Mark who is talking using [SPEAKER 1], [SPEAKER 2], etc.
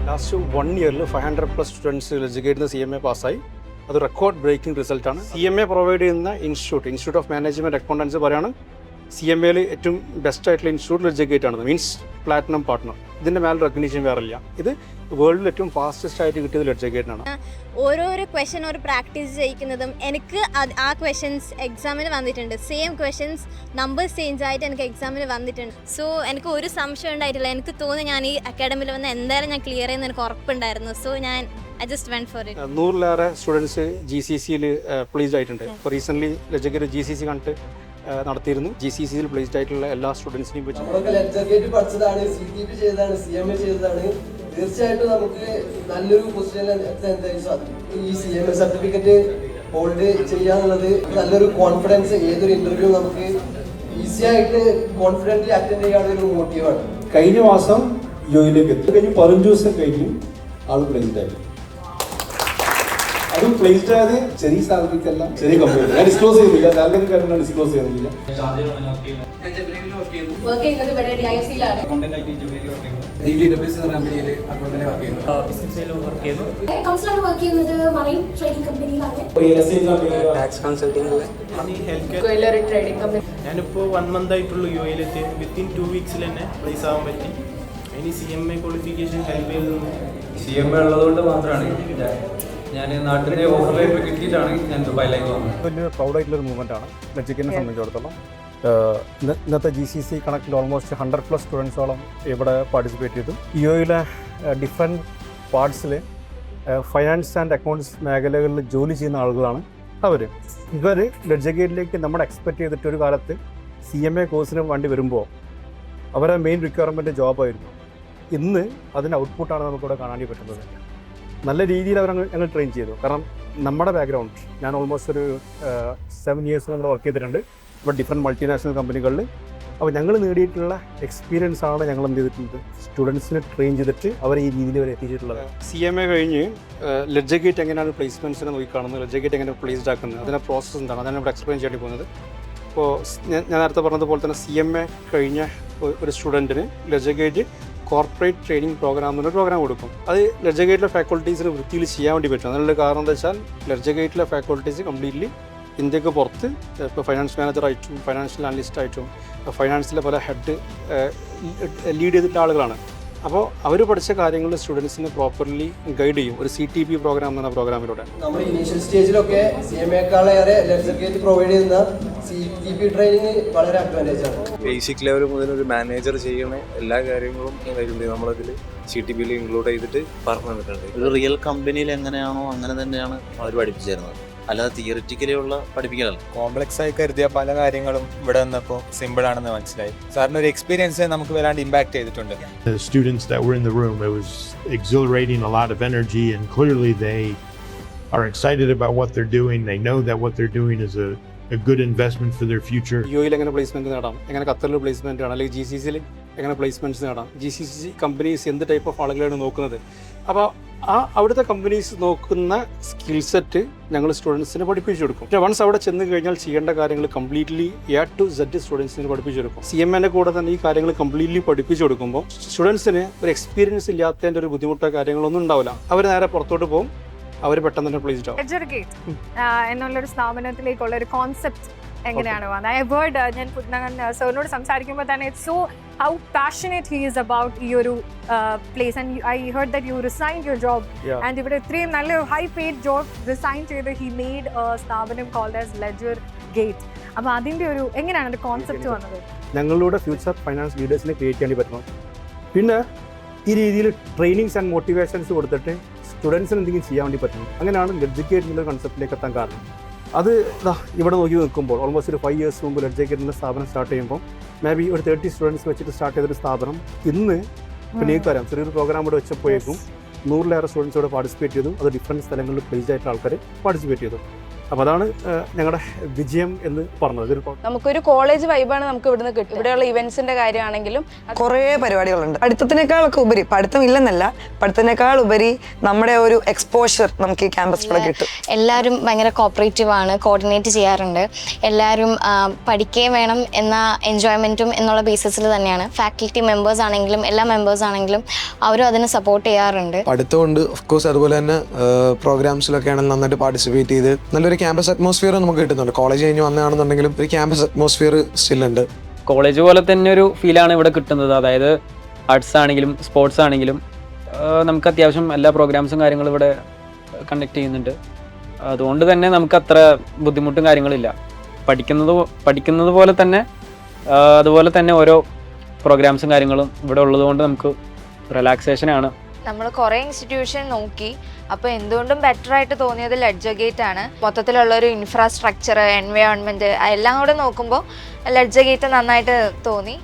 [SPEAKER 1] Last 1 ഇയറിൽ 500+ students educate CMA പാസ്സായി. അത് റെക്കോർഡ് ബ്രേക്കിംഗ് റിസൾട്ടാണ്. CMA പ്രൊവൈഡ് ചെയ്യുന്ന ഇൻസ്റ്റിറ്റ്യൂട്ട് ഓഫ് മാനേജ്മെൻറ്റ് അക്കൗണ്ടൻസി പറയുകയാണ് CMAയിൽ ഏറ്റവും ബെസ്റ്റ് ആയിട്ടുള്ള ഇൻസ്റ്റിറ്റ്യൂട്ട് എഡ്യൂക്കേറ്റ് ആണ്, മീൻസ് പ്ലാറ്റിനം പാർട്ട്ണർ. ഇതിൻ്റെ മേലെ റെക്കഗ്നീഷൻ വേറെ ഇല്ല. ഇത് വേൾഡിൽ ഏറ്റവും ഫാസ്റ്റസ്റ്റ് ആയിട്ട് കിട്ടിയത് എഡ്യൂക്കേറ്റ് ആണ്.
[SPEAKER 2] ഓരോരോ ക്വസ്റ്റ്യൻ ഒരു പ്രാക്ടീസ് ചെയ്യിക്കുന്നതും എനിക്ക് ആ ക്വസ്റ്റ്യൻസ് എക്സാമിന് വന്നിട്ടുണ്ട്. സെയിം ക്വസ്റ്റ്യൻസ് നമ്പേഴ്സ് ചേഞ്ച് ആയിട്ട് എനിക്ക് എക്സാമിന് വന്നിട്ടുണ്ട്. സോ എനിക്ക് ഒരു സംശയം ഉണ്ടായിട്ടില്ല. എനിക്ക് തോന്നുന്നു ഞാൻ ഈ അക്കാഡമിയിൽ വന്ന് എന്തായാലും ഞാൻ ക്ലിയർ ചെയ്യുന്ന എനിക്ക് ഉറപ്പുണ്ടായിരുന്നു. So I just went for it.
[SPEAKER 1] 100ലേറെ സ്റ്റുഡൻസ് GCCയിൽ പ്ലേസ്ഡ് ആയിട്ടുണ്ട്. ഇപ്പോൾ റീസെൻ്റ്ലി എഡ്യൂക്കേറ്റ് GCC കണ്ടിട്ട് നടത്തിയിരുന്നു. GCCയിൽ പ്ലേസ്ഡ് ആയിട്ടുള്ള എല്ലാ സ്റ്റുഡൻസിനെയും വെച്ച്
[SPEAKER 3] പഠിച്ചതാണ്, CTP ചെയ്തതാണ്, CMA ചെയ്തതാണ്. തീർച്ചയായിട്ടും നമുക്ക് നല്ലൊരു പൊസിഷനിൽ ഈ CMA സർട്ടിഫിക്കറ്റ് ഹോൾഡ് ചെയ്യാന്നുള്ളത് നല്ലൊരു കോൺഫിഡൻസ്. ഏതൊരു ഇന്റർവ്യൂ നമുക്ക് ഈസി ആയിട്ട് കോൺഫിഡൻ്റ് അറ്റൻഡ് ചെയ്യാനുള്ള ഒരു മോട്ടീവാണ്.
[SPEAKER 4] കഴിഞ്ഞ മാസം യോയിലേക്ക് എത്തി കഴിഞ്ഞ് 15 ദിവസം കഴിഞ്ഞു ആൾ പ്ലേസ്ഡ് ആയി. അതും പ്ലേസ്ഡ് ആയത് ചെറിയ സാലറിക്കല്ല, ചെറിയ കമ്പനി. ഞാൻ ഡിസ്ക്ലോസ് ചെയ്യുന്നില്ല, സാലറി കാരണം ഡിസ്ക്ലോസ് ചെയ്യുന്നില്ല.
[SPEAKER 5] ഞാനിപ്പോൾ 1 month ആയിട്ടുള്ള യുഎയിലെത്തി. വിത്തിൻ 2 weeks തന്നെ പ്ലേസ് ആവാൻ പറ്റി. ഇനി CMA ക്വാളിഫിക്കേഷൻ ഹെൽപ്പ് ചെയ്തു.
[SPEAKER 6] CMA ഉള്ളതുകൊണ്ട് മാത്രമാണ് ഞാൻ നാട്ടിലെ ഓഫർ ലെറ്റർ കിട്ടിയിട്ടാണ് ഞാൻ ദുബായിലേക്ക് വന്നത്.
[SPEAKER 1] വലിയ പ്രൗഡായിട്ടുള്ളൊരു മൂവ്മെൻറ്റാണ് എഡ്യൂക്കേറ്റിനെ സംബന്ധിച്ചിടത്തോളം. ഇന്നത്തെ GCC കണക്കിൽ ഓൾമോസ്റ്റ് 100+ സ്റ്റുഡൻസോളം ഇവിടെ പാർട്ടിസിപ്പേറ്റ് ചെയ്തു. യുഎയിലെ ഡിഫറെൻറ്റ് പാർട്സിൽ ഫൈനാൻസ് ആൻഡ് അക്കൗണ്ട്സ് മേഖലകളിൽ ജോലി ചെയ്യുന്ന ആളുകളാണ് ഇവർ എഡ്യൂക്കേറ്റിലേക്ക് നമ്മൾ എക്സ്പെക്റ്റ് ചെയ്തിട്ട് ഒരു കാലത്ത് CMA കോഴ്സിന് വേണ്ടി വരുമ്പോൾ അവരുടെ മെയിൻ റിക്വയർമെൻറ്റ് ജോബായിരുന്നു. ഇന്ന് അതിൻ്റെ ഔട്ട്പുട്ടാണ് നമുക്കിവിടെ കാണാൻ പറ്റുന്നത്. നല്ല രീതിയിൽ ഞങ്ങൾ ട്രെയിൻ ചെയ്തു. കാരണം നമ്മുടെ ബാക്ക്ഗ്രൗണ്ട്, ഞാൻ ഓൾമോസ്റ്റ് ഒരു 7 years നമ്മൾ വർക്ക് ചെയ്തിട്ടുണ്ട് ഇവിടെ ഡിഫറെൻറ്റ് മൾട്ടിനാഷണൽ കമ്പനികളിൽ. അപ്പോൾ ഞങ്ങൾ നേടിയിട്ടുള്ള എക്സ്പീരിയൻസ് ആണ് ഞങ്ങൾ എന്ത് ചെയ്തിട്ടുണ്ട്, സ്റ്റുഡൻസിനെ ട്രെയിൻ ചെയ്തിട്ട് അവരെ ഈ രീതിയിൽ വരെ എത്തിച്ചിട്ടുള്ളത്. CMA കഴിഞ്ഞ് എഡ്യൂക്കേറ്റ് എങ്ങനെയാണ് പ്ലേസ്മെൻറ്റ്സിനെ നോക്കിക്കാണുന്നത്, എഡ്യൂക്കേറ്റ് എങ്ങനെ പ്ലേസ്ഡ് ആക്കുന്നത്, അതിൻ്റെ പ്രോസസ്സ് എന്താണ്, അതാണ് ഇവിടെ എക്സ്പ്ലെയിൻ ചെയ്യേണ്ടി പോകുന്നത്. ഇപ്പോൾ ഞാൻ നേരത്തെ പറഞ്ഞതുപോലെ തന്നെ CMA കഴിഞ്ഞ ഒരു സ്റ്റുഡൻറ്റിന് എഡ്യൂക്കേറ്റ് കോർപ്പറേറ്റ് ട്രെയിനിങ് പ്രോഗ്രാം എന്നൊരു പ്രോഗ്രാം കൊടുക്കും. അത് എഡ്യൂക്കേറ്റിലെ ഫാക്കൾട്ടീസിന് വൃത്തിയിൽ ചെയ്യാൻ വേണ്ടി പറ്റും. അതിനുള്ള കാരണം എന്താ വെച്ചാൽ എഡ്യൂക്കേറ്റിലെ ഫാക്കൾട്ടീസ് കംപ്ലീറ്റ്ലി ഇന്ത്യക്ക് പുറത്ത് ഇപ്പോൾ ഫൈനാൻസ് മാനേജറായിട്ടും ഫൈനാൻഷ്യൽ അനലിസ്റ്റായിട്ടും ഫൈനാൻസിലെ പല ഹെഡ് ലീഡ് ചെയ്തിട്ടുള്ള ആളുകളാണ്. അപ്പോൾ അവർ പഠിച്ച കാര്യങ്ങൾ സ്റ്റുഡൻസിനെ പ്രോപ്പർലി ഗൈഡ് ചെയ്യും ഒരു CTP പ്രോഗ്രാം എന്ന പ്രോഗ്രാമിലൂടെ.
[SPEAKER 3] നമ്മൾ ഇനീഷ്യൽ സ്റ്റേജിലൊക്കെ CMAക്കാളേറെ എഡ്യൂക്കേറ്റ് പ്രൊവൈഡ് ചെയ്യുന്ന CTP ട്രെയിനിങ് വളരെ അഡ്വാൻറ്റേജ് ആണ്.
[SPEAKER 7] ബേസിക് ലെവൽ മുതൽ ഒരു മാനേജർ ചെയ്യുന്ന എല്ലാ കാര്യങ്ങളും നമ്മളതിൽ CTPയിൽ ഇൻക്ലൂഡ് ചെയ്തിട്ട് പറഞ്ഞു തന്നിട്ടുണ്ട്.
[SPEAKER 8] ഒരു റിയൽ കമ്പനിയിൽ എങ്ങനെയാണോ അങ്ങനെ തന്നെയാണ് അവർ പഠിപ്പിച്ചു തരുന്നത്, അല്ലാതെ തിയറിറ്റിക്കലി ഉള്ള പഠിപ്പിക്കലല്ല.
[SPEAKER 9] കോംപ്ലക്സ് ആയി കരുതിയ പല കാര്യങ്ങളും ഇവിടെ വന്നപ്പോൾ സിമ്പിൾ ആണെന്ന് മനസ്സിലായി. സാറിന് ഒരു എക്സ്പീരിയൻസ് നമുക്ക് വരാണ്ട് ഇമ്പാക്ട് ചെയ്തിട്ടുണ്ട്.
[SPEAKER 10] The students that were in the room, it was exhilarating, a lot of energy, and clearly they are excited about what they're doing. They know that what they're doing is a good investment for their future.
[SPEAKER 1] യുഎയിൽ എങ്ങനെ placement നേടാം, എങ്ങനെ ഖത്തറിൽ placement ആണ്, അല്ലെങ്കിൽ GCCയിൽ എങ്ങനെ placements നേടാം, GCC companies എന്ത് type of ആളുകളാണ് നോക്കുന്നത്. അപ്പോൾ അവിടുത്തെ കമ്പനീസ് നോക്കുന്ന സ്കിൽ സെറ്റ് ഞങ്ങൾ സ്റ്റുഡൻസിന് പഠിപ്പിച്ചു കൊടുക്കും. പക്ഷേ വൺസ് അവിടെ ചെന്ന് കഴിഞ്ഞാൽ ചെയ്യേണ്ട കാര്യങ്ങൾ കംപ്ലീറ്റ്ലി A to Z സ്റ്റുഡൻസിന് പഠിപ്പിച്ചു കൊടുക്കും. CMA കൂടെ തന്നെ ഈ കാര്യങ്ങൾ കംപ്ലീറ്റ്ലി പഠിപ്പിച്ചു കൊടുക്കുമ്പോൾ സ്റ്റുഡൻസിന് ഒരു എക്സ്പീരിയൻസ് ഇല്ലാത്തതിൻ്റെ ഒരു ബുദ്ധിമുട്ടോ കാര്യങ്ങളൊന്നും ഉണ്ടാവില്ല. അവർ നേരെ പുറത്തോട്ട് പോകും, അവർ പെട്ടെന്ന് തന്നെ പ്ലേസ്ഡ് ആവും.
[SPEAKER 11] എഡ്യൂക്കേറ്റ് എന്നുള്ളൊരു സ്ഥാപനത്തിലേക്കുള്ള ഒരു കോൺസെപ്റ്റ് എങ്ങനെയാണ് വന്നത്? ഐ ഹേർഡ്, ഞാൻ സാറിനോട് സംസാരിക്കുമ്പോൾ തന്നെ it's so how passionate he is about ഈ ഒരു place. And I heard that you resign your job ആൻഡ് ഇവിടെ ഇത്രയും നല്ല ഹൈ പെയ്ഡ് ജോബ് റിസൈൻ ചെയ്ത് ഹി മെയ്ഡ് സ്ഥാപനം കോൾഡ് ആസ് ലെഡ്ജർ ഗേറ്റ്. അപ്പോൾ അതിൻ്റെ ഒരു എങ്ങനെയാണ് ഒരു കോൺസെപ്റ്റ് വന്നത്?
[SPEAKER 1] ഞങ്ങളുടെ ഫ്യൂച്ചർ ഫൈനാൻസ് ലീഡേഴ്സിനെ ക്രിയേറ്റ് ചെയ്യേണ്ടി പറ്റണം. പിന്നെ ഈ രീതിയിൽ ട്രെയിനിങ്സ് ആൻഡ് മോട്ടിവേഷൻസ് കൊടുത്തിട്ട് സ്റ്റുഡൻസിന് എന്തെങ്കിലും ചെയ്യാൻ വേണ്ടി പറ്റണം. അങ്ങനെയാണ് എഡ്യൂക്കേറ്റ് എന്നുള്ള കൺസെപ്റ്റിലേക്ക് എത്താൻ കാരണം. അത് ഇവിടെ നോക്കി നിൽക്കുമ്പോൾ ഓൾമോസ്റ്റ് ഒരു 5 years മുമ്പ് എഡ്യൂക്കേറ്റിൻ്റെ സ്ഥാപനം സ്റ്റാർട്ട് ചെയ്യുമ്പോൾ മേ ബി ഒരു 30 സ്റ്റുഡൻസ് വെച്ചിട്ട് സ്റ്റാർട്ട് ചെയ്തൊരു സ്ഥാപനം ഇന്ന് പിന്നെ ഈ കാര്യം ചെറിയൊരു പ്രോഗ്രാം ഇവിടെ വെച്ചപ്പോഴേക്കും 100ലേറെ സ്റ്റുഡൻസ് ഇവിടെ പാർട്ടിസിപ്പേറ്റ് ചെയ്തു. അത് ഡിഫറെൻറ്റ് സ്ഥലങ്ങളിൽ പ്ലേസ് ആയിട്ടുള്ള ആൾക്കാർ പാർട്ടിസിപ്പേറ്റ് ചെയ്തു. അപ്പോൾ അതാണ് ഞങ്ങളുടെ വിജയം എന്ന് പറഞ്ഞത്.
[SPEAKER 12] നമുക്കൊരു കോളേജ് വൈബാണ് നമുക്ക് ഇവിടുന്ന് കിട്ടും. ഇവിടെയുള്ള ഇവന്റ്സിന്റെ കാര്യമാണെങ്കിലും
[SPEAKER 13] കുറേ പരിപാടികളുണ്ട്. പഠിത്തത്തിനേക്കാളൊക്കെ ഉപരി, പഠിത്തം ഇല്ലെന്നല്ല, പഠിത്തത്തിനേക്കാൾ ഉപരി നമ്മുടെ ഒരു എക്സ്പോഷർ നമുക്ക് ഈ ക്യാമ്പസിലൂടെ കിട്ടും.
[SPEAKER 2] എല്ലാവരും ഭയങ്കര കോപ്പറേറ്റീവ് ആണ്, കോർഡിനേറ്റ് ചെയ്യാറുണ്ട്. എല്ലാവരും പഠിക്കുകയും വേണം എന്ന എൻജോയ്മെൻറ്റും എന്നുള്ള ബേസിസിൽ തന്നെയാണ്. ഫാക്കൽറ്റി മെമ്പേഴ്സ് ആണെങ്കിലും എല്ലാ മെമ്പേഴ്സ് ആണെങ്കിലും അവരും അതിന് സപ്പോർട്ട് ചെയ്യാറുണ്ട്.
[SPEAKER 3] പഠിത്തമുണ്ട് ഓഫ്കോഴ്സ്, അതുപോലെ തന്നെ പ്രോഗ്രാംസിലൊക്കെ ആണെങ്കിൽ നന്നായിട്ട് പാർട്ടിസിപ്പേറ്റ് ചെയ്ത് നല്ലൊരു ക്യാമ്പസ് അറ്റ്മോസ്ഫിയർ നമുക്ക് കിട്ടുന്നുണ്ട്. കോളേജ് കഴിഞ്ഞ് വന്നതാണെന്നുണ്ടെങ്കിലും ഒരു ക്യാമ്പസ് അറ്റ്മോസ്ഫിയർ സ്റ്റിൽ ഉണ്ട്.
[SPEAKER 6] കോളേജ് പോലെ തന്നെ ഒരു ഫീലാണ് ഇവിടെ കിട്ടുന്നത്. അതായത് ആർട്സ് ആണെങ്കിലും സ്പോർട്സ് ആണെങ്കിലും നമുക്ക് അത്യാവശ്യം എല്ലാ പ്രോഗ്രാംസും കാര്യങ്ങളും ഇവിടെ കണ്ടക്ട് ചെയ്യുന്നുണ്ട്. അതുകൊണ്ട് തന്നെ നമുക്ക് അത്ര ബുദ്ധിമുട്ടും കാര്യങ്ങളില്ല. പഠിക്കുന്നത് പോലെ തന്നെ അതുപോലെ തന്നെ ഓരോ പ്രോഗ്രാംസും കാര്യങ്ങളും ഇവിടെ ഉള്ളതുകൊണ്ട് നമുക്ക് റിലാക്സേഷനാണ്.
[SPEAKER 12] നമ്മൾ കുറേ ഇൻസ്റ്റിറ്റ്യൂഷൻ നോക്കി, അപ്പോൾ എന്തുകൊണ്ടും ബെറ്റർ ആയിട്ട് തോന്നിയത് ലഡ്ജഗേറ്റ് ആണ്. മൊത്തത്തിലുള്ള ഒരു ഇൻഫ്രാസ്ട്രക്ചർ, എൻവയോൺമെൻറ്റ് എല്ലാം കൂടെ നോക്കുമ്പോൾ ലഡ്ജഗേറ്റ് നന്നായിട്ട് തോന്നി.